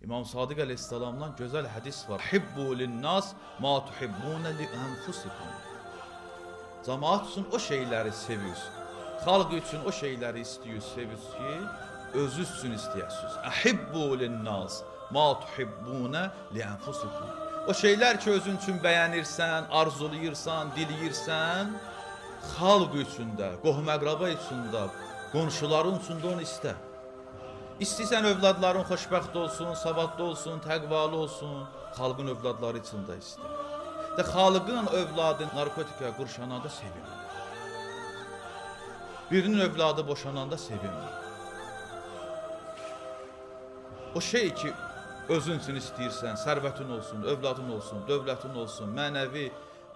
İmam Sadiq əleyhissalamdan gözəl hədis var. Hibbu lin-nas ma tuhibbuna li anfusikum. Cəmaət üçün o şeyləri sevirsiniz. Xalq üçün o şeyləri istəyirsiniz, sevirsiniz ki, özünüz üçün istəyəsiniz. Ahibbu lin-nas ma tuhibbuna li anfusikum. O şeylər ki, özün üçün bəyənirsən, arzulayırsan, diləyirsən, xalq üçün də, qohum-əqraba üçün də, qonşuların üçün də onu istə. İstəyirsən övladların xoşbəxt olsun, savadlı olsun, təqvalı olsun, xalqın övladları üçün də istə. Və xalqın övladı narkotikaya qurşananda sevinmir. Birinin övladı boşananda sevinmir. O şey ki, özün üçün istəyirsən, sərvətin olsun, övladın olsun, dövlətin olsun, mənəvi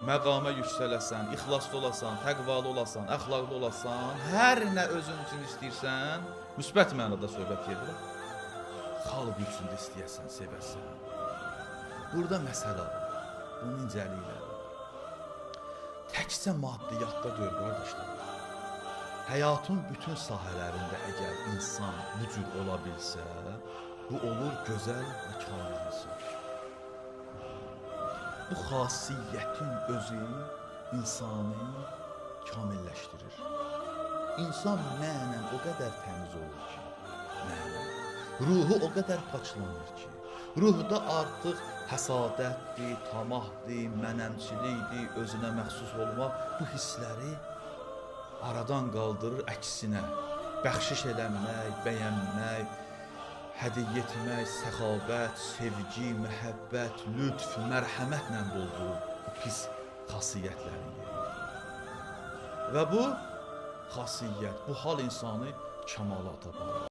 məqama yüksələsən, ixlaslı olasan, təqvalı olasan, əxlaqlı olasan, hər nə özün üçün istəyirsən, müsbət mənada söhbət gedir. Xalq üçün də istəyəsən, sevəsən. Burada məsələ var. Bunun incəlikləri. Təkcə maddiyyatda deyil, qardaşlar. Həyatın bütün sahələrində əgər insan bu cür ola bilsə, bu olur gözəl və kamil insan. Bu xasiyyətin özü insanı kamilləşdirir. İnsan mənən o qədər təmiz olur ki, mənən. Ruhu o qədər paçlanır ki, ruhda artıq həsadətdir, tamahdır, mənəmçilikdir, özünə məxsus olmaq bu hissləri aradan qaldırır, əksinə bəxşiş eləmək, bəyənmək, hədiyyə etmək, səxavət, sevgi, məhəbbət, lütf, mərhəmətlə doldurur bu pis xasiyyətlərin yerini. Və bu xasiyyət, bu hal insanı kəmalata aparır.